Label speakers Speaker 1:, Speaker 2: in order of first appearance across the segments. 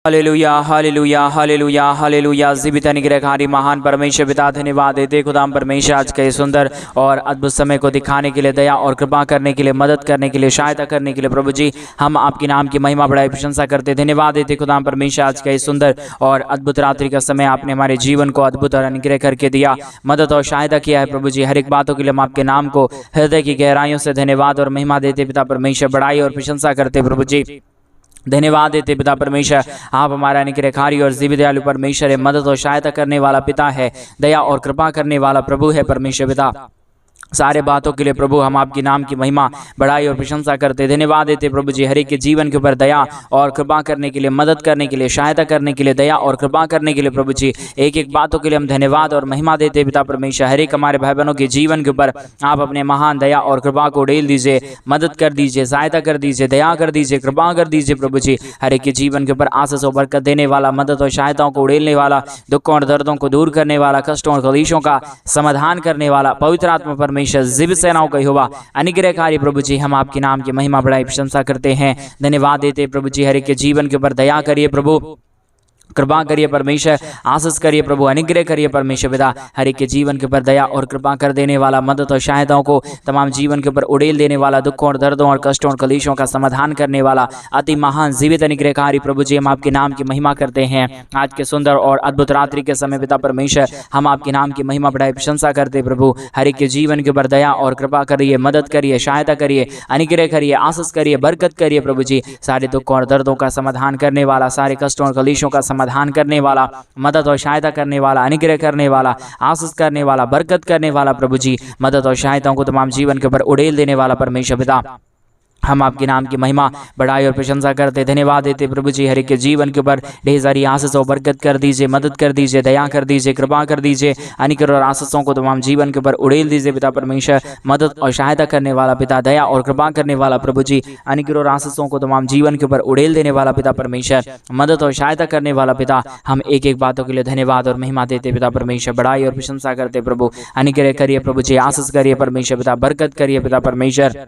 Speaker 1: Hallelujah hallelujah hallelujah hallelujah. जीवित अनुग्रहकारी महान परमेश्वर पिता, धन्यवाद देते खुदाम परमेश्वर आज के सुंदर और अद्भुत समय को दिखाने के लिए, दया और कृपा करने के लिए, मदद करने के लिए, सहायता करने के लिए प्रभु जी हम आपके नाम की महिमा बढ़ाई प्रशंसा करते, धन्यवाद देते खुदाम परमेश्वर आज के सुंदर और अद्भुत रात्रि का समय आपने हमारे जीवन को अद्भुत और अनुग्रह करके दिया, मदद और सहायता किया है प्रभु जी। हर एक बातों के लिए हम आपके नाम को हृदय की गहराइयों से धन्यवाद और महिमा देते पिता परमेश्वर, बढ़ाई और प्रशंसा करते प्रभु जी। धन्यवाद देते पिता परमेश्वर, आप हमारा अनुग्रहकारी और जीवित दयालु परमेश्वर है, मदद और सहायता करने वाला पिता है, दया और कृपा करने वाला प्रभु है परमेश्वर पिता। सारे बातों के लिए प्रभु हम आपके नाम की महिमा बढ़ाई और प्रशंसा करते, धन्यवाद देते प्रभु जी। हर एक के जीवन के ऊपर दया और कृपा करने के लिए, मदद करने के लिए, सहायता करने के लिए, दया और कृपा करने के लिए प्रभु जी एक एक बातों के लिए हम धन्यवाद और महिमा देते पिता परमेश्वर। हर एक हमारे भाई बहनों के जीवन के ऊपर आप अपने महान दया और कृपा को उड़ेल दीजिए, मदद कर दीजिए, सहायता कर दीजिए, दया कर दीजिए, कृपा कर दीजिए प्रभु जी। हर एक के जीवन के ऊपर आशीष और बरकत देने वाला, मदद और सहायताओं को उड़ेलने वाला, दुखों और दर्दों को दूर करने वाला, कष्टों और कलेशों का समाधान करने वाला पवित्र आत्मा परमेश्वर जीवित सेनाओं का यहोवा अनुग्रहकारी प्रभु जी हम आपके नाम की महिमा बढ़ाई प्रशंसा करते हैं, धन्यवाद देते प्रभु जी। हर एक के जीवन के ऊपर दया करिए प्रभु, कृपा करिए परमेश्वर, आशीष करिए प्रभु, अनुग्रह करिए परमेश्वर पिता। हर एक के जीवन के ऊपर दया और कृपा कर देने वाला, मदद और सहायताओं को तमाम जीवन के ऊपर उड़ेल देने वाला, दुखों और दर्दों और कष्टों और कलेशों का समाधान करने वाला अति महान जीवित अनुग्रहकारी प्रभु जी हम आपके नाम की महिमा करते हैं। आज के सुंदर और अद्भुत रात्रि के समय पिता परमेश्वर हम आपके नाम की महिमा बढ़ाई प्रशंसा करते प्रभु। हर एक के जीवन के ऊपर दया और कृपा करिए, मदद करिए, सहायता करिए, अनुग्रह करिए, आशीष करिए, बरकत करिए प्रभु जी। सारे दुखों और दर्दों का समाधान करने वाला, सारे कष्टों और कलेशों का समाधान करने वाला, मदद और सहायता करने वाला, अनुग्रह करने वाला, आशीष करने वाला, बरकत करने वाला प्रभु जी, मदद और सहायताओं को तमाम जीवन के ऊपर उड़ेल देने वाला परमेश्वर पिता हम आपके नाम की महिमा बढ़ाई और प्रशंसा करते, धन्यवाद देते प्रभु जी। हर एक के जीवन के ऊपर ढेर सारी आशीष और बरकत कर दीजिए, मदद कर दीजिए, दया कर दीजिए, कृपा कर दीजिए, अनुग्रह और आशीषों को तमाम जीवन के ऊपर उड़ेल दीजिए पिता परमेश्वर। मदद और सहायता करने वाला पिता, दया और कृपा करने वाला प्रभु जी, अनुग्रह और आशीषों को तमाम जीवन के ऊपर उड़ेल देने वाला पिता परमेश्वर, मदद और सहायता करने वाला पिता हम एक एक बातों के लिए धन्यवाद और महिमा देते पिता परमेश्वर, बढ़ाई और प्रशंसा करते प्रभु। अनुग्रह करिए प्रभु जी, आशीष करिए परमेश्वर पिता, बरकत करिए पिता परमेश्वर,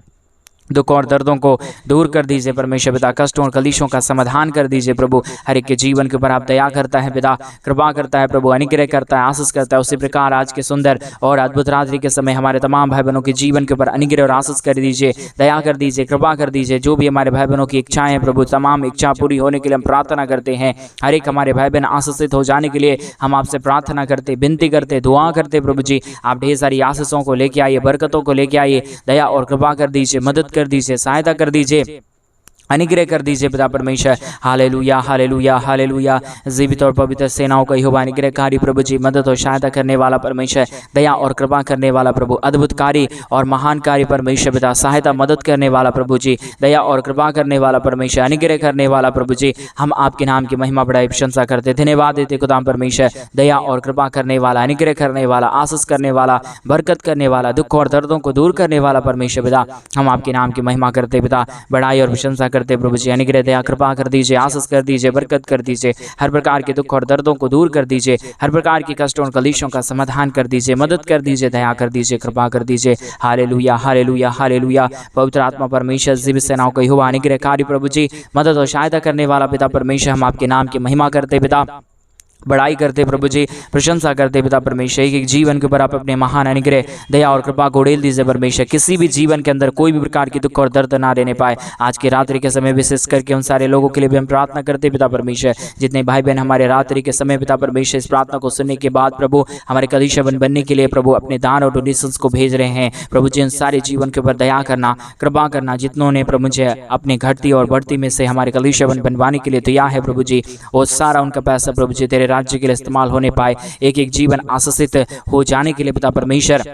Speaker 1: दुखों और दर्दों को दूर कर दीजिए परमेश्वर पिता, कष्टों और कलेशों का समाधान कर दीजिए प्रभु। हर एक के जीवन के ऊपर आप दया करता है पिता, कृपा करता है प्रभु, अनुग्रह करता है, आशीष करता है। उसी प्रकार आज के सुंदर और अद्भुत रात्रि के समय हमारे तमाम भाई बहनों के जीवन के ऊपर अनुग्रह और आशीष कर दीजिए, दया कर दीजिए, कृपा कर दीजिए। जो भी हमारे भाई बहनों की इच्छाएं हैं प्रभु, तमाम इच्छा पूरी होने के लिए हम प्रार्थना करते हैं। हर एक हमारे भाई बहन आशीषित हो जाने के लिए हम आपसे प्रार्थना करते, विनती करते, दुआ करते प्रभु जी। आप ढेर सारी आशीषों को लेके आइए, बरकतों को लेके आइए, दया और कृपा कर दीजिए, मदद कर दीजिए, सहायता कर दीजिए, अनुग्रह कर दीजिए पिता परमेश्वर। Hallelujah hallelujah hallelujah. जीवित और पवित्र सेनाओं का यहोवा अनुग्रहकारी प्रभु जी, मदद और सहायता करने वाला परमेश्वर, दया और कृपा करने वाला प्रभु, अद्भुतकारी और महानकारी परमेश्वर पिता, सहायता मदद करने वाला प्रभु जी, दया और कृपा करने वाला परमेश्वर, अनुग्रह करने वाला प्रभु जी हम आपके नाम की महिमा बढ़ाई प्रशंसा करते, धन्यवाद देते खुदाम परमेश्वर। दया और कृपा करने वाला, अनुग्रह करने वाला, आशीष करने वाला, बरकत करने वाला, दुख और दर्दों को दूर करने वाला परमेश्वर पिता हम आपके नाम की महिमा करते पिता, बढ़ाई और प्रशंसा करते प्रभु जी। अनुग्रह दया कृपा कर दीजिए, आशीष कर दीजिए, बरकत कर दीजिए, हर प्रकार के दुख और दर्दों को दूर कर दीजिए, हर प्रकार की कष्टों और कलेशों का समाधान कर दीजिए, मदद कर दीजिए, दया कर दीजिए, कृपा कर दीजिए। Hallelujah hallelujah hallelujah. पवित्र आत्मा परमेश्वर जीवित सेनाओं का यहोवा अनुग्रहकारी प्रभु जी, मदद और सहायता करने वाला पिता परमेश्वर हम आपके नाम की महिमा करते पिता, बढ़ाई करते प्रभु जी, प्रशंसा करते पिता परमेश्वर। एक एक जीवन के ऊपर आप अपने महान अनुग्रह, दया और कृपा को उड़ेल दीजिए परमेश्वर। किसी भी जीवन के अंदर कोई भी प्रकार की दुख और दर्द ना रहने पाए। आज के रात्रि के समय विशेष करके उन सारे लोगों के लिए भी हम प्रार्थना करते पिता परमेश्वर, जितने भाई बहन हमारे रात्रि के समय पिता परमेश्वर इस प्रार्थना को सुनने के बाद प्रभु हमारे कलीसिया बनने के लिए प्रभु अपने दान और डोनेशंस को भेज रहे हैं प्रभु जी, उन सारे जीवन के ऊपर दया करना, कृपा करना। जितनों ने प्रभु जी अपने घटती और बढ़ती में से हमारे कलीसिया बनवाने के लिए तैयार है प्रभु जी, और सारा उनका पैसा प्रभु जी तेरे राज्य के लिए इस्तेमाल होने पाए, एक एक जीवन आशीषित हो जाने के लिए पिता परमेश्वर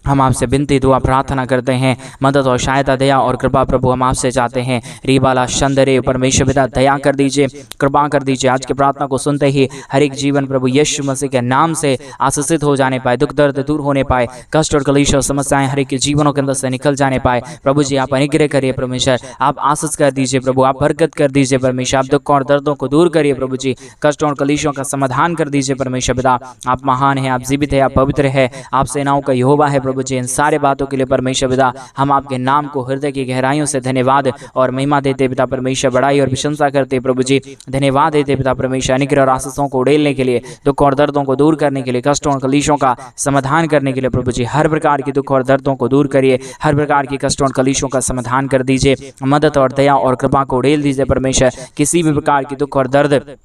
Speaker 1: हम आपसे विनती दुआ प्रार्थना करते हैं। मदद और सहायता, दया और कृपा प्रभु हम आपसे चाहते हैं। रीबाला शंदरे परमेश्वर पिता दया कर दीजिए, कृपा कर दीजिए। आज की प्रार्थना को सुनते ही हर एक जीवन प्रभु यीशु मसीह के नाम से आशीषित हो जाने पाए, दुख दर्द दूर होने पाए, कष्ट और कलेश और समस्याएं हर एक के जीवनों के अंदर से निकल जाने पाए प्रभु जी। आप अनुग्रह करिए परमेश्वर, आप आशीष कर दीजिए प्रभु, आप बरकत कर दीजिए परमेश्वर, आप दुख और दर्दों को दूर करिए प्रभु जी, कष्टों और कलेशों का समाधान कर दीजिए परमेश्वर पिता। आप महान है, आप जीवित है, आप पवित्र है, आप सेनाओं का यहोवा है प्रभु जी। इन सारे बातों के लिए परमेश्वर पिता हम आपके नाम को हृदय की गहराइयों से धन्यवाद और महिमा देते पिता परमेश्वर, बड़ाई और प्रशंसा करते प्रभु जी। धन्यवाद देते पिता परमेश्वर, अनुग्रह और आशीषों को उड़ेलने के लिए, दुख और दर्दों को दूर करने के लिए, कष्टों और कलीशों का समाधान करने के लिए प्रभु जी। हर प्रकार की दुख और दर्दों को दूर करिए, हर प्रकार की कष्टों और कलीशों का समाधान कर दीजिए। मदद और दया और कृपा को उड़ेल दीजिए परमेश्वर। किसी भी प्रकार की दुख और दर्द,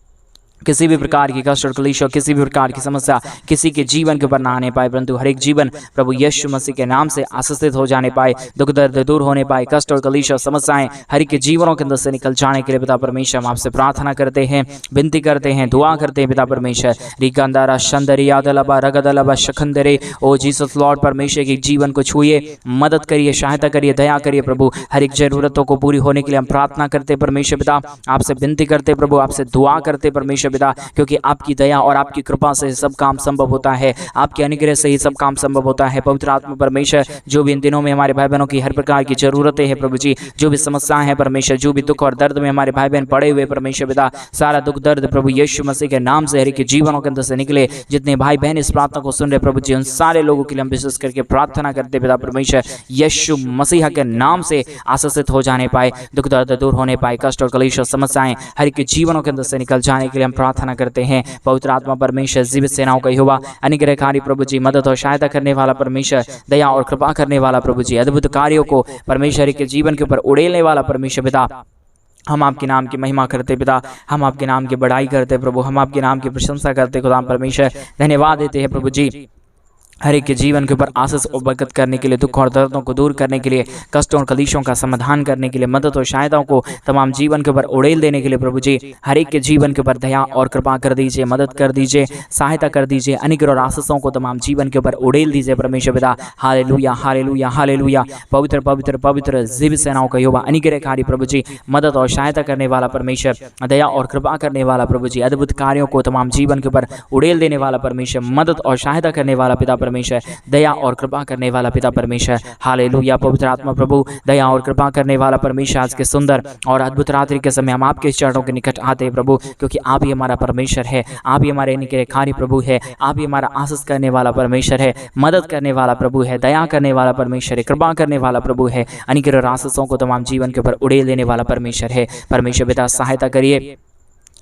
Speaker 1: किसी भी प्रकार की कष्ट और क्लेश, किसी भी प्रकार की समस्या किसी के जीवन के ऊपर ना आने पाए, परंतु हर एक जीवन प्रभु यीशु मसीह के नाम से आशीषित हो जाने पाए, दुख दर्द दूर होने पाए, कष्ट और क्लेश और समस्याएं हर एक के जीवनों के अंदर से निकल जाने के लिए पिता परमेश्वर हम आपसे प्रार्थना करते हैं, विनती करते हैं, दुआ करते हैं पिता परमेश्वर। रिकंदारा शंदरिया दलबा रगदलबा शखंदरे, ओ जीसस लॉर्ड परमेश्वर के जीवन को छुए, मदद करिए, सहायता करिए, दया करिए प्रभु। हर एक जरूरतों को पूरी होने के लिए हम प्रार्थना करते परमेश्वर पिता, आपसे विनती करते प्रभु, आपसे दुआ करते परमेश्वर पिता, क्योंकि आपकी दया और आपकी कृपा से सब काम संभव होता है, आपके अनुग्रह से ही सब काम संभव होता है। पवित्र आत्मा परमेश्वर, जो भी इन दिनों में हमारे भाई बहनों की हर प्रकार की जरूरतें हैं प्रभु जी, जो भी समस्याएं हैं परमेश्वर, जो भी दुख और दर्द में हमारे भाई बहन पड़े हुए परमेश्वर पिता, सारा दुख दर्द प्रभु यीशु मसीह के नाम से हर एक जीवनों के अंदर से निकले। जितने भाई बहन इस प्रार्थना को सुन रहे प्रभु जी, उन सारे लोगों के लिए हम विशेष करके प्रार्थना करते पिता परमेश्वर, यीशु मसीह के नाम से आशीषित हो जाने पाए, दुख दर्द दूर होने पाए, कष्ट और क्लेश और समस्याएं हर एक जीवनों के अंदर से निकल जाने के लिए हम प्रार्थना करते हैं। पवित्र आत्मा परमेश्वर, जीवित सेनाओं का यहोवा, अनुग्रहकारी प्रभु जी, मदद और सहायता करने वाला परमेश्वर, दया और कृपा करने वाला प्रभु जी, अद्भुत कार्यों को परमेश्वर के जीवन के ऊपर उड़ेलने वाला परमेश्वर पिता, हम आपके नाम की महिमा करते पिता, हम आपके नाम की बड़ाई करते प्रभु, हम आपके नाम की प्रशंसा करते खुदा परमेश्वर। धन्यवाद देते हैं प्रभु जी, हर एक के जीवन के ऊपर आशीष और बरकत करने के लिए, दुख और दर्दों को दूर करने के लिए, कष्टों और कलीशों का समाधान करने के लिए, मदद और सहायताओं को तमाम जीवन के ऊपर उड़ेल देने के लिए प्रभु जी, हर एक के जीवन के ऊपर दया और कृपा कर दीजिए, मदद कर दीजिए, सहायता कर दीजिए, अनुग्रह और आशीषों को तमाम जीवन के ऊपर उड़ेल दीजिए परमेश्वर पिता। Hallelujah hallelujah hallelujah. पवित्र पवित्र पवित्र जीवित सेनाओं का यहोवा, अनुग्रहकारी प्रभु जी, मदद और सहायता करने वाला परमेश्वर, दया और कृपा करने वाला प्रभु जी, अद्भुत कार्यों को तमाम जीवन के ऊपर उड़ेल देने वाला परमेश्वर, मदद और सहायता करने वाला पिता परमेश्वर, दया और कृपा करने वाला पिता परमेश्वर। हालेलुया। पवित्र आत्मा प्रभु, दया और कृपा करने वाला परमेश्वर, आज के सुंदर और अद्भुत रात्रि के समय हम आपके चरणों के निकट आते हैं प्रभु, क्योंकि आप ही हमारा परमेश्वर है, आप ही हमारे निग्रहकारी प्रभु है, आप ही हमारा आशीष करने वाला परमेश्वर है, मदद करने वाला प्रभु है, दया करने वाला परमेश्वर है, कृपा करने वाला प्रभु है, अनुग्रह और आशीषों को तमाम जीवन के ऊपर उड़ेल देने वाला परमेश्वर है। परमेश्वर पिता, सहायता करिए,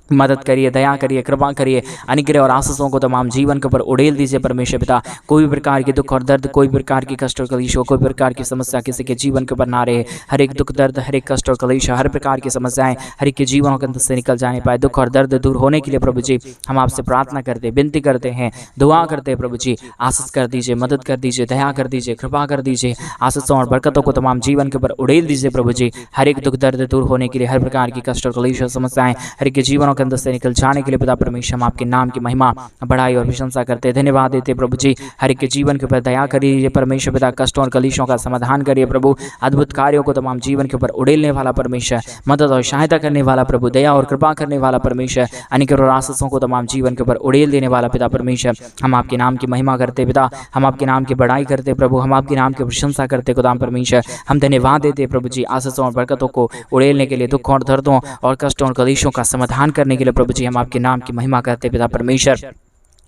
Speaker 1: मदद करिए, दया करिए, कृपा करिए, अनुग्रह और आशीषों को तमाम जीवन के ऊपर उड़ेल दीजिए परमेश्वर पिता। कोई भी प्रकार की दुख और दर्द, कोई भी प्रकार की कष्ट और कलेश, कोई प्रकार की समस्या किसी के जीवन के ऊपर ना रहे। हर एक दुख दर्द, हर एक कष्ट और कलेश, हर प्रकार की समस्याएं हर एक के जीवनों के अंदर से निकल जाने पाए, दुख और दर्द दूर होने के लिए प्रभु जी हम आपसे प्रार्थना करते, विनती करते हैं, दुआ करते हैं प्रभु जी। आशीष कर दीजिए, मदद कर दीजिए, दया कर दीजिए, कृपा कर दीजिए, आशीषों और बरकतों को तमाम जीवन के ऊपर उड़ेल दीजिए प्रभु जी। हर एक दुख दर्द दूर होने के लिए, हर प्रकार की कष्ट और कलेश और समस्याएं हर एक के जीवनों के अंदर से निकल जाने के लिए पिता परमेश्वर हम आपके नाम की महिमा, बड़ाई और प्रशंसा करते, धन्यवाद देते प्रभु जी। हर एक के जीवन के ऊपर दया करिए परमेश्वर पिता, कष्टों और कलीशों का समाधान करिए प्रभु, अद्भुत कार्यों को तमाम जीवन के ऊपर उड़ेलने वाला परमेश्वर, मदद और सहायता करने वाला प्रभु, दया और कृपा करने वाला परमेश्वर, अनुग्रह और आशीषों को तमाम जीवन के ऊपर उड़ेल देने वाला पिता परमेश्वर। हम आपके नाम की महिमा करते पिता, हम आपके नाम की बड़ाई करते प्रभु, हम आपके नाम की प्रशंसा करते खुदाम परमेश्वर। हम धन्यवाद देते प्रभु जी, आशीषों और बरकतों को उड़ेलने के लिए, दुख और दर्दों और कष्टों और कलीशों का समाधान करने के लिए प्रभु जी हम आपके नाम की महिमा करते पिता परमेश्वर,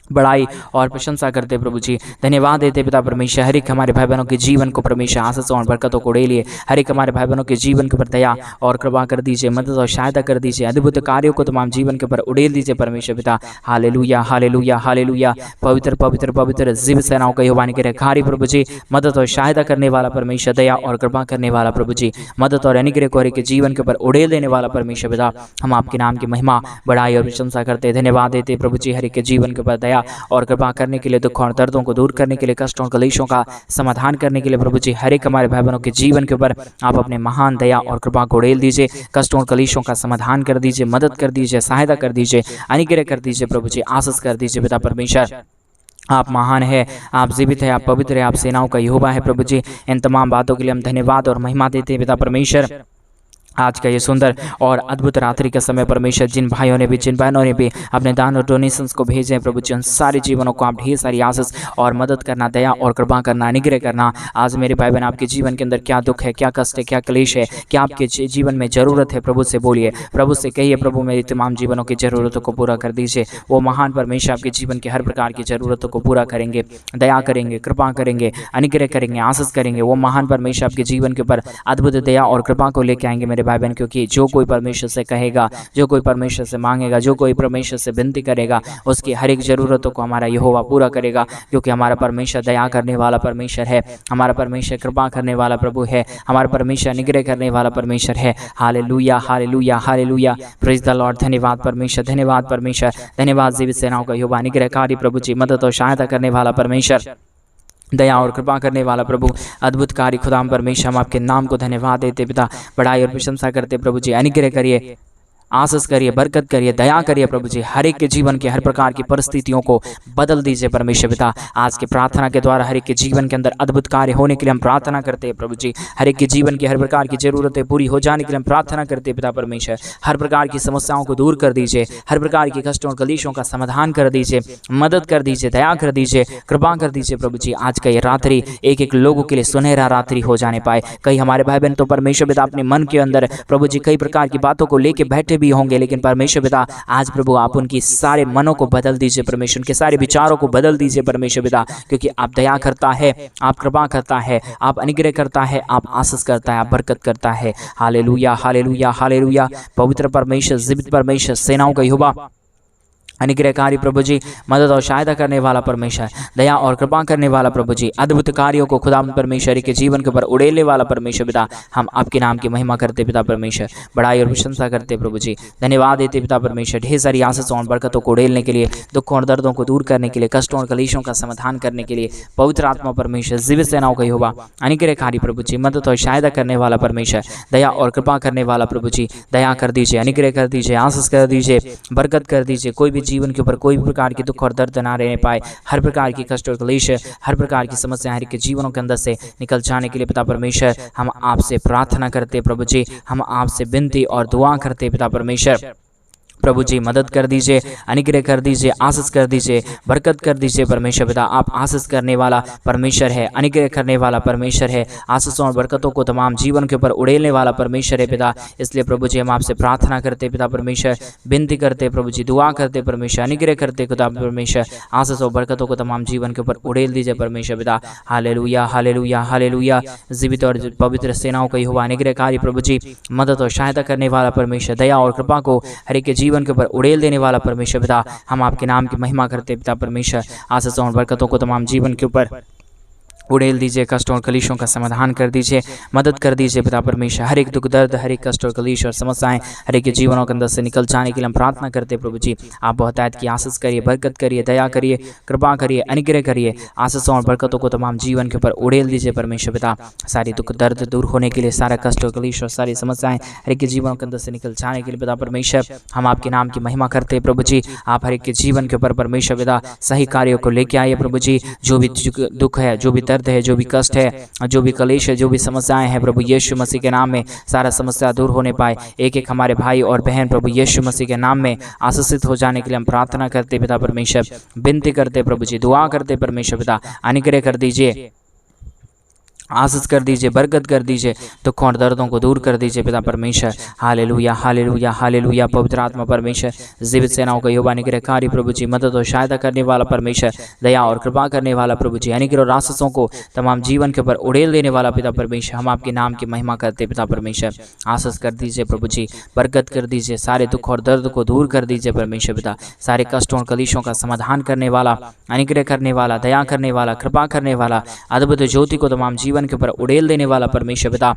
Speaker 1: बड़ाई और प्रशंसा करते प्रभु जी। धन्यवाद देते पिता परमेश्वर। हर एक हमारे भाई बहनों के जीवन को परमेश्वर आशीषों और बरकतों को उड़ेलिए, हर एक हमारे भाई बहनों के जीवन के ऊपर दया और कृपा कर दीजिए, मदद और सहायता कर दीजिए, अद्भुत कार्यों को तमाम जीवन के ऊपर उड़ेल दीजिए परमेश्वर पिता। Hallelujah hallelujah hallelujah. पवित्र पवित्र पवित्र जीवित सेनाओं का यहोवा निग्रहकारी प्रभु जी, मदद और सहायता करने वाला परमेश्वर, दया और कृपा करने वाला प्रभु जी, मदद और अनुग्रह को हर एक के जीवन के ऊपर उड़ेल देने वाला परमेश्वर पिता। हम आपके नाम की महिमा, बड़ाई और प्रशंसा करते, धन्यवाद देते प्रभु जी। हर एक के जीवन के ऊपर दया और कृपा करने के लिए, दुख और दर्दों को दूर करने के लिए, कष्टों और कलेशों का समाधान करने के लिए प्रभु जी हर एक हमारे भाई बहनों के जीवन के ऊपर आप अपने महान दया और कृपा को उड़ेल दीजिए, कष्टों और कलेशों का समाधान कर दीजिए, मदद कर दीजिए, सहायता कर दीजिए, अनुग्रह कर दीजिए प्रभु जी, आशीष कर दीजिए पिता परमेश्वर। आप महान है, आप जीवित है, आप पवित्र है, आप सेनाओं का यहोवा है प्रभु जी। इन तमाम बातों के लिए हम धन्यवाद और महिमा देते हैं पिता परमेश्वर। आज का ये सुंदर और अद्भुत रात्रि का समय परमेश्वर जिन भाइयों ने भी जिन बहनों ने भी अपने दान और डोनेशंस को भेजे हैं प्रभु जी, उन सारे जीवनों को आप ढेर सारी आशीष और मदद करना, दया और कृपा करना, अनुग्रह करना। आज मेरे भाई बहन आपके जीवन के अंदर क्या दुख है, क्या कष्ट है, क्या क्लेश है, क्या आपके जीवन में ज़रूरत है, प्रभु से बोलिए, प्रभु से कहिए, प्रभु मेरी तमाम जीवनों की ज़रूरतों को पूरा कर दीजिए। वो महान परमेश्वर आपके जीवन के हर प्रकार की ज़रूरतों को पूरा करेंगे, दया करेंगे, कृपा करेंगे, अनुग्रह करेंगे, आशीष करेंगे। वो महान परमेश्वर आपके जीवन के ऊपर अद्भुत दया और कृपा को लेकर आएंगे मेरे भाई बहन, क्योंकि जो कोई परमेश्वर से कहेगा, जो कोई परमेश्वर से मांगेगा, जो कोई परमेश्वर से विनती करेगा, उसकी हर एक ज़रूरतों को हमारा यहोवा पूरा करेगा, क्योंकि हमारा परमेश्वर दया करने वाला परमेश्वर है, हमारा परमेश्वर कृपा करने वाला प्रभु है, हमारा परमेश्वर अनुग्रह करने वाला परमेश्वर है। Hallelujah, hallelujah, hallelujah, praise the Lord. धन्यवाद परमेश्वर, धन्यवाद परमेश्वर, धन्यवाद जीवित सेनाओं का यहोवा, अनुग्रहकारी प्रभु जी, मदद और सहायता करने वाला परमेश्वर, दया और कृपा करने वाला प्रभु, अद्भुत कार्य खुदाम परमेश्वर, हम आपके नाम को धन्यवाद देते पिता, बड़ाई और प्रशंसा करते प्रभु जी। अनुग्रह करिए, आशीष करिए, बरकत करिए, दया करिए प्रभु जी। हर एक के जीवन के हर प्रकार की परिस्थितियों को बदल दीजिए परमेश्वर पिता। आज के प्रार्थना के द्वारा हर एक के जीवन के अंदर अद्भुत कार्य होने के लिए हम प्रार्थना करते हैं प्रभु जी। हर एक के जीवन की हर प्रकार की जरूरतें पूरी हो जाने के लिए हम प्रार्थना करते हैं पिता परमेश्वर। हर प्रकार की समस्याओं को दूर कर दीजिए, हर प्रकार की कष्टों और कलेशों का समाधान कर दीजिए, मदद कर दीजिए, दया कर दीजिए, कृपा कर दीजिए प्रभु जी। आज का ये रात्रि एक एक लोगों के लिए सुनहरा रात्रि हो जाने पाए। कई हमारे भाई बहन तो परमेश्वर पिता अपने मन के अंदर प्रभु जी कई प्रकार की बातों को लेके बैठे भी होंगे, लेकिन परमेश्वर पिता आज प्रभु आप उनकी सारे मनों को बदल दीजिए परमेश्वर, उनके सारे विचारों को बदल दीजिए परमेश्वर पिता, क्योंकि आप दया करता है, आप कृपा करता है, आप अनुग्रह करता है, आप आशीष करता है, आप बरकत करता है। हालेलुया, हालेलुया, हालेलुया, पवित्र परमेश्वर, जीवित परमेश्वर, सेनाओं का यहोवा, अनुग्रहकारी प्रभु जी, मदद और सहायता करने वाला परमेश्वर, दया और कृपा करने वाला प्रभु जी, अद्भुत कार्यों को खुदा परमेश्वर के जीवन के ऊपर उड़ेलने वाला परमेश्वर पिता, हम आपके नाम की महिमा करते पिता परमेश्वर, बड़ाई और प्रशंसा करते प्रभु जी। धन्यवाद देते पिता परमेश्वर, ढेर सारी आशीषों और बरकतों को उड़ेलने के लिए, दुखों और दर्दों को दूर करने के लिए, कष्टों और कलेशों का समाधान करने के लिए, पवित्र आत्मा परमेश्वर, जीवित सेनाओं का यहोवा, अनुग्रहकारी प्रभु जी, मदद और सहायता करने वाला परमेश्वर, दया और कृपा करने वाला प्रभु जी, दया कर दीजिए, अनुग्रह कर दीजिए, आशीष कर दीजिए, बरकत कर दीजिए। कोई भी जीवन के ऊपर कोई भी प्रकार की दुख और दर्द ना रहने पाए, हर प्रकार की कष्ट और क्लेश, हर प्रकार की समस्या हर के जीवनों के अंदर से निकल जाने के लिए पिता परमेश्वर हम आपसे प्रार्थना करते प्रभु जी, हम आपसे विनती और दुआ करते पिता परमेश्वर। प्रभु जी मदद कर दीजिए, अनुग्रह कर दीजिए, आशीष कर दीजिए, बरकत कर दीजिए परमेश्वर पिता। आप आशीष करने वाला परमेश्वर है, अनुग्रह करने वाला परमेश्वर है, आशीषों और बरकतों को तमाम जीवन के ऊपर उड़ेलने वाला परमेश्वर है पिता। इसलिए प्रभु जी हम आपसे प्रार्थना करते पिता परमेश्वर, विनती करते प्रभु जी, दुआ करते परमेश्वर, अनुग्रह करते खुदा परमेश्वर, आशीष और बरकतों को तमाम जीवन के ऊपर उड़ेल दीजिए परमेश्वर पिता। हालेलुया, हालेलुया, हालेलुया, जीवित और पवित्र सेनाओं का यहोवा, अनुग्रहकारी प्रभु जी, मदद और सहायता करने वाला परमेश्वर, दया और कृपा को हर एक के जीवन के ऊपर उड़ेल देने वाला परमेश्वर पिता, हम आपके नाम की महिमा करते पिता परमेश्वर। आशीषों और बरकतों को तमाम जीवन के ऊपर उड़ेल दीजिए, कष्टों और कलेशों का समाधान कर दीजिए, मदद कर दीजिए पिता परमेश्वर। हर एक दुख दर्द, हर एक कष्ट और कलेश और समस्याएं हर एक के जीवनों के अंदर से निकल जाने के लिए हम प्रार्थना करते प्रभु जी। आप बहुतायत की आशीष करिए, बरकत करिए, दया करिए, कृपा करिए, अनुग्रह करिए, आशीषों और बरकतों को तमाम जीवन के ऊपर उड़ेल दीजिए परमेश्वर पिता। सारी दुख दर्द दूर होने के लिए, सारा कष्ट और कलेश और सारी समस्याएं हर एक के जीवनों के अंदर से निकल जाने के लिए पिता परमेश्वर हम आपके नाम की महिमा करते प्रभु जी। आप हर एक के जीवन के ऊपर परमेश्वर पिता सही कार्यों को लेके आइए प्रभु जी। जो भी दुख है, जो भी दर्द है, जो भी कष्ट है, जो भी कलेश है, जो भी समस्याएं हैं प्रभु यीशु मसीह के नाम में सारा समस्या दूर होने पाए। एक एक हमारे भाई और बहन प्रभु यीशु मसीह के नाम में आशीषित हो जाने के लिए हम प्रार्थना करते पिता परमेश्वर, विनती करते प्रभु जी, दुआ करते परमेश्वर पिता, अनुग्रह कर दीजिए, आशीष कर दीजिए, बरकत कर दीजिए, दुखों और दर्दों को दूर कर दीजिए पिता परमेश्वर। हालेलुया, हालेलुया, हालेलुया, पवित्र आत्मा परमेश्वर, जीवित सेनाओं का यहोवा, अनुग्रहकारी प्रभु जी, मदद और सहायता करने वाला परमेश्वर, दया और कृपा करने वाला प्रभु जी, अनुग्रह और आशीषों को तमाम जीवन के ऊपर उड़ेल देने वाला पिता परमेश्वर, हम आपके नाम की महिमा करते पिता परमेश्वर। आशीष कर दीजिए प्रभु जी, बरकत कर दीजिए, सारे दुख और दर्द को दूर कर दीजिए परमेश्वर पिता। सारे कष्टों और कलेशों का समाधान करने वाला, अनुग्रह करने वाला, दया करने वाला, कृपा करने वाला, अद्भुत ज्योति को तमाम जीवन के ऊपर उड़ेल देने वाला परमेश्वर पिता,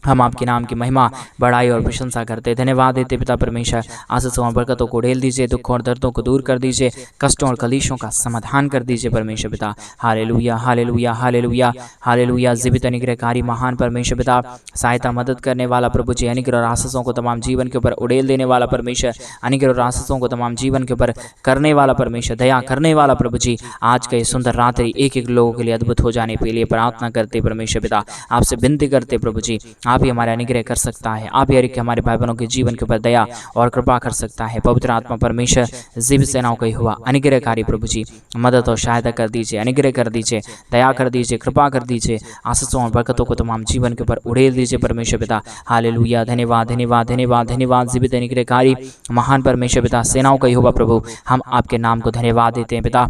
Speaker 1: हम आपके नाम की महिमा, बड़ाई और प्रशंसा करते, धन्यवाद देते पिता परमेश्वर। आशीषों और बरकतों को उड़ेल दीजिए, दुखों और दर्दों को दूर कर दीजिए, कष्टों और कलेशों का समाधान कर दीजिए परमेश्वर पिता। हालेलुया, हालेलुया, हालेलुया, हालेलुया, जीवित अनुग्रहकारी महान परमेश्वर पिता, सहायता मदद करने वाला प्रभु जी, अनुग्रह और आशीषों को तमाम जीवन के ऊपर उड़ेल देने वाला परमेश्वर, अनुग्रह और आशीषों को तमाम जीवन के ऊपर करने वाला परमेश्वर, दया करने वाला प्रभु जी। आज का ये सुंदर रात्रि एक एक लोगों के लिए अद्भुत हो जाने के लिए प्रार्थना करते परमेश्वर पिता, आपसे विनती करते प्रभु जी। आप ही हमारे अनुग्रह कर सकता है, आप ही हर एक हमारे भाई बहनों के जीवन के ऊपर दया और कृपा कर सकता है। पवित्र आत्मा परमेश्वर जीवित सेनाओं का हुआ अनुग्रहकारी प्रभु जी मदद और सहायता कर दीजिए, अनुग्रह कर दीजिए, दया कर दीजिए, कृपा कर दीजिए, आशीषों और बरकतों को तमाम जीवन के ऊपर उड़ेल दीजिए परमेश्वर पिता। हालेलुया, धन्यवाद धन्यवाद धन्यवाद धन्यवाद जीवित अनुग्रहकारी महान परमेश्वर पिता, सेनाओं का हुआ प्रभु, हम आपके नाम को धन्यवाद देते हैं पिता,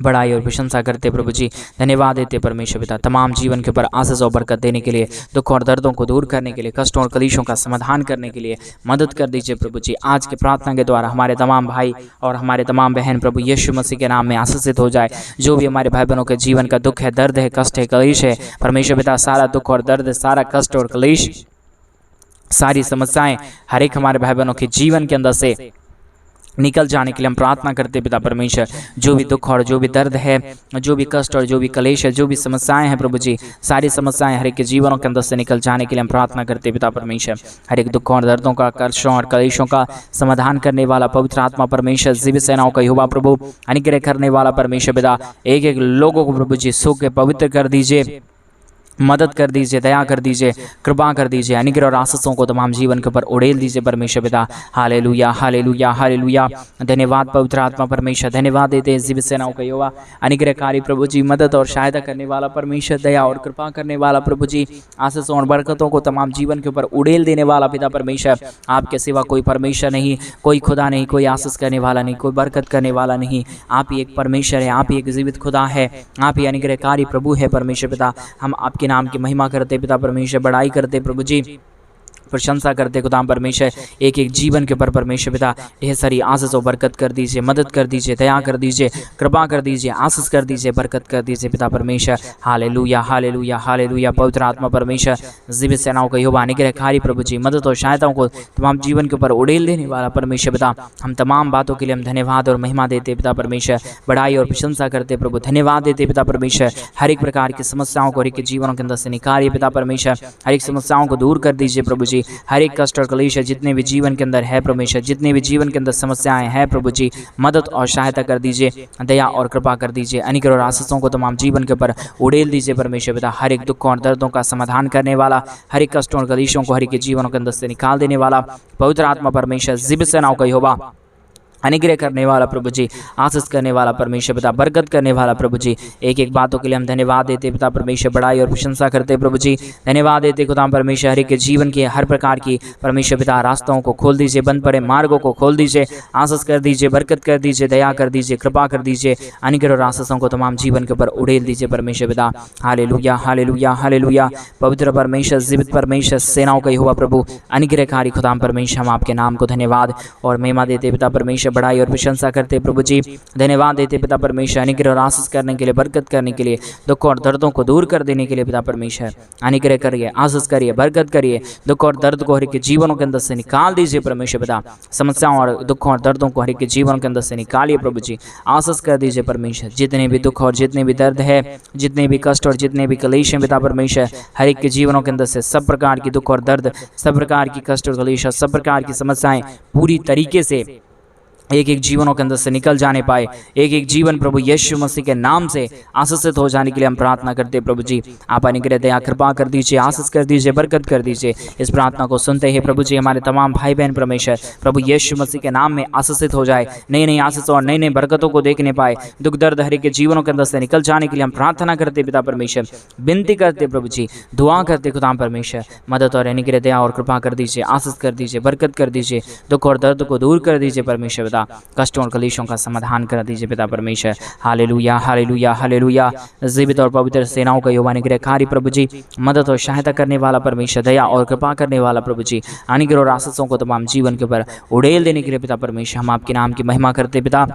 Speaker 1: बड़ाई और प्रशंसा करते प्रभु जी, धन्यवाद देते परमेश्वर पिता, तमाम जीवन के ऊपर आशीष और बरकत देने के लिए, दुख और दर्दों को दूर करने के लिए, कष्टों और कलेशों का समाधान करने के लिए मदद कर दीजिए प्रभु जी। आज की प्रार्थना के द्वारा हमारे तमाम भाई और हमारे तमाम बहन प्रभु यीशु मसीह के नाम में आशीषित हो जाए। जो भी हमारे भाई बहनों के जीवन का दुख है, दर्द है, कष्ट है, कलेश है, परमेश्वर पिता सारा दुख और दर्द, सारा कष्ट और कलेश, सारी समस्याएं हर एक हमारे भाई बहनों के जीवन के अंदर से निकल जाने के लिए हम प्रार्थना करते पिता परमेश्वर। जो भी दुख और जो भी दर्द है, जो भी कष्ट और जो भी कलेश है, जो भी समस्याएं हैं प्रभु जी, सारी समस्याएं हर एक के जीवनों के अंदर से निकल जाने के लिए हम प्रार्थना करते पिता परमेश्वर। हर एक दुखों और दर्दों का, कष्टों और कलेशों का समाधान करने वाला पवित्र आत्मा परमेश्वर, जीवित सेनाओं का युवा प्रभु, अनुग्रह करने वाला परमेश्वर पिता, एक एक लोगों को प्रभु जी सुख के पवित्र कर दीजिए, मदद कर दीजिए, दया कर दीजिए, कृपा कर दीजिए, अनुग्रह और आशीषों को तमाम जीवन के ऊपर उड़ेल दीजिए परमेश्वर पिता। हालेलुया हालेलुया हालेलुया, धन्यवाद पवित्र आत्मा परमेश्वर, धन्यवाद देते हैं जीवित सेनाओं का युवा, अनुग्रहकारी प्रभु जी, मदद और सहायता करने वाला परमेश्वर, दया और कृपा करने वाला प्रभु जी, आशीषों और बरकतों को तमाम जीवन के ऊपर उड़ेल देने वाला पिता परमेश्वर। आपके सिवा कोई परमेश्वर नहीं, कोई खुदा नहीं, कोई आशीष करने वाला नहीं, कोई बरकत करने वाला नहीं। आप ही एक परमेश्वर है, आप ही एक जीवित खुदा है, आप ही अनुग्रहकारी प्रभु है परमेश्वर पिता। हम आपके नाम की महिमा करते पिता परमेश्वर, बड़ाई करते प्रभु जी, प्रशंसा करते खुदाम परमेश्वर। एक एक जीवन के ऊपर परमेश्वर पिता ढेर सारी आशीष और बरकत कर दीजिए, मदद कर दीजिए, दया कर दीजिए, कृपा कर दीजिए, आशीष कर दीजिए, बरकत कर दीजिए पिता परमेश्वर। हालेलुया हालेलुया हालेलुया, पवित्र आत्मा परमेश्वर, जीवित सेनाओं का यहोवा, अनुग्रहकारी प्रभु जी, मदद और सहायताओं को तमाम जीवन के ऊपर उड़ेल देने वाला परमेश्वर पिता। हम तमाम बातों के लिए हम धन्यवाद और महिमा देते पिता परमेश्वर, बड़ाई और प्रशंसा करते प्रभु, धन्यवाद देते पिता परमेश्वर। हर एक प्रकार की समस्याओं को हर एक के जीवनों के अंदर से निकालिए पिता परमेश्वर, हर एक समस्याओं को दूर कर दीजिए प्रभु जी। हर एक कष्ट और कलेश जितने भी जीवन के अंदर है परमेश्वर, जितने भी जीवन के अंदर समस्याएं हैं प्रभु जी, मदद और सहायता कर दीजिए, दया और कृपा कर दीजिए, अनुग्रह और आशीषों को तमाम जीवन के ऊपर उड़ेल दीजिए परमेश्वर पिता। हर एक दुखों और दर्दों का समाधान करने वाला, हर एक कष्टों और कलेशों को हर एक के जीवनों के अंदर से निकाल देने वाला पवित्र आत्मा परमेश्वर, जीवित सेनाओं का यहोवा, अनुग्रह करने वाला प्रभु जी, आशीष करने वाला परमेश्वर पिता, बरकत करने वाला प्रभु जी। एक एक बातों के लिए हम धन्यवाद देते पिता परमेश्वर, बड़ाई और प्रशंसा करते प्रभु जी, धन्यवाद देते खुदा परमेश्वर। हर एक के जीवन के हर प्रकार की परमेश्वर पिता रास्तों को खोल दीजिए, बंद पड़े मार्गों को खोल दीजिए, आशीष कर दीजिए, बरकत कर दीजिए, दया कर दीजिए, कृपा कर दीजिए, अनुग्रह और आशीषों को तमाम जीवन के ऊपर उड़ेल दीजिए परमेश्वर पिता। हालेलुया हालेलुया हालेलुया, पवित्र परमेश्वर, जीवित परमेश्वर, सेनाओं का यहोवा प्रभु, अनुग्रहकारी खुदा परमेश्वर, हम आपके नाम को धन्यवाद और महिमा देते पिता परमेश्वर, बड़ाई और प्रशंसा करते प्रभु जी, धन्यवाद देते पिता परमेश्वर, अनुग्रह और आशीष करने के लिए, बरकत करने के लिए, दुख और दर्दों को दूर कर देने के लिए पिता परमेश्वर। अनुग्रह करिए, आशीष करिए, बरकत करिए, दुख और दर्द को हर एक के जीवनों के अंदर से निकाल दीजिए परमेश्वर पिता। समस्याओं और दुखों और दर्दों को हर एक के जीवनों के अंदर से निकालिए प्रभु जी, आशीष कर दीजिए परमेश्वर। जितने भी दुख और जितने भी दर्द है, जितने भी कष्ट और जितने भी कलेश हैं पिता परमेश्वर, हर एक के जीवनों के अंदर से सब प्रकार की दुख और दर्द, सब प्रकार की कष्ट और कलेश, सब प्रकार की समस्याएं पूरी तरीके से एक एक जीवनों के अंदर से निकल जाने पाए। एक एक जीवन प्रभु यीशु मसीह के नाम से आशीषित हो जाने के लिए हम प्रार्थना करते हैं प्रभु जी। आप अनुग्रह दया कृपा कर दीजिए, आशीष कर दीजिए, बरकत कर दीजिए। इस प्रार्थना को सुनते ही प्रभु जी हमारे तमाम भाई बहन परमेश्वर प्रभु यीशु मसीह के नाम में आशीषित हो जाए, नई नई आशीष और नई नई बरकतों को देखने पाए। दुख दर्द हर एक के जीवनों के अंदर से निकल जाने के लिए हम प्रार्थना करते पिता परमेश्वर, विनती करते प्रभु जी, दुआ करते खुदा परमेश्वर। मदद और अनुग्रह दया और कृपा कर दीजिए, आशीष कर दीजिए, बरकत कर दीजिए, दुख और दर्द को दूर कर दीजिए परमेश्वर पिता। कष्टों और कलेशों का समाधान कर दीजिए पिता परमेश्वर। हालेलुया हालेलुया हालेलुया, जीवित और पवित्र सेनाओं का यहोवा अनुग्रहकारी प्रभु जी, मदद और सहायता करने वाला परमेश्वर, दया और कृपा करने वाला प्रभु जी, अनुग्रह और आशीषों को तमाम जीवन के ऊपर उड़ेल देने के लिए पिता परमेश्वर हम आपके नाम की महिमा करते पिता,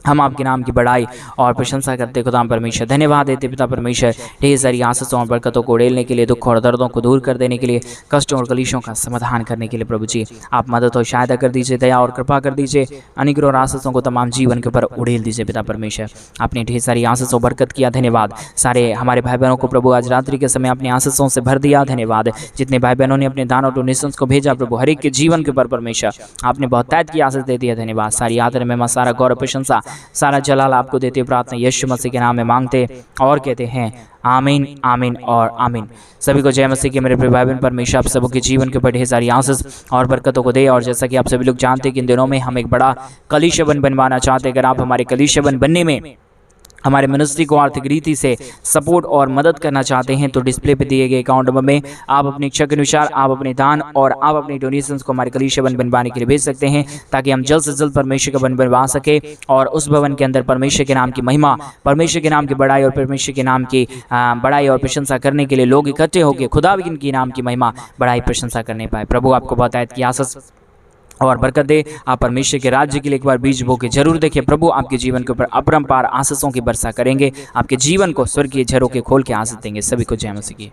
Speaker 1: हम आपके नाम की बड़ाई और प्रशंसा करते खुदा परमेश्वर। धन्यवाद देते पिता परमेश्वर, ढेर सारी आशीषों और बरकतों को उड़ेलने के लिए, दुख और दर्दों को दूर कर देने के लिए, कष्टों और कलेशों का समाधान करने के लिए प्रभु जी आप मदद और सहायता कर दीजिए, दया और कृपा कर दीजिए, अनुग्रह और आशीषों को तमाम जीवन के ऊपर उड़ेल दीजिए पिता परमेश्वर। आपने ढेर सारी आशीषों बरकत किया, धन्यवाद। सारे हमारे भाई बहनों को प्रभु आज रात्रि के समय अपनी आशीषों से भर दिया, धन्यवाद। जितने भाई बहनों ने अपने दान और डोनेशंस को भेजा प्रभु, हर एक के जीवन के ऊपर परमेश्वर आपने बहुत तैद की आशीष दे दिया, धन्यवाद। सारी आदर में सारा गौरव प्रशंसा सारा जलाल आपको देते, प्रार्थना यीशु मसीह के नाम में मांगते और कहते हैं आमीन, आमीन और आमीन। सभी को जय मसीह के मेरे प्रिय भाई बहन। परमेश्वर आप सबके जीवन के ऊपर ढेर सारी आशीष और बरकतों को दे। और जैसा कि आप सभी लोग जानते हैं कि इन दिनों में हम एक बड़ा कलीसिया बनवाना चाहते हैं। अगर आप हमारे कलीसिया बनने में हमारे मिनिस्ट्री को आर्थिक रीति से सपोर्ट और मदद करना चाहते हैं तो डिस्प्ले पे दिए गए अकाउंट नंबर में आप अपनी इच्छा के अनुसार आप अपने दान और आप अपने डोनेशंस को हमारे कलीसिया बनवाने के लिए भेज सकते हैं, ताकि हम जल्द से जल्द परमेश्वर का भवन बनवा सके और उस भवन के अंदर परमेश्वर के नाम की महिमा, परमेश्वर के नाम की बड़ाई और परमेश्वर के नाम की बड़ाई और प्रशंसा करने के लिए लोग इकट्ठे होकर खुदा की नाम की महिमा, बड़ाई, प्रशंसा करने पाए। प्रभु आपको बहुत आयत की आशीष और बरकत दे। आप परमेश्वर के राज्य के लिए एक बार बीज बो के जरूर देखिए। प्रभु आपके जीवन के ऊपर अपरंपार आशीषों की वर्षा करेंगे, आपके जीवन को स्वर्गीय झरोखे खोल के आशीष देंगे। सभी को जय मसीह की।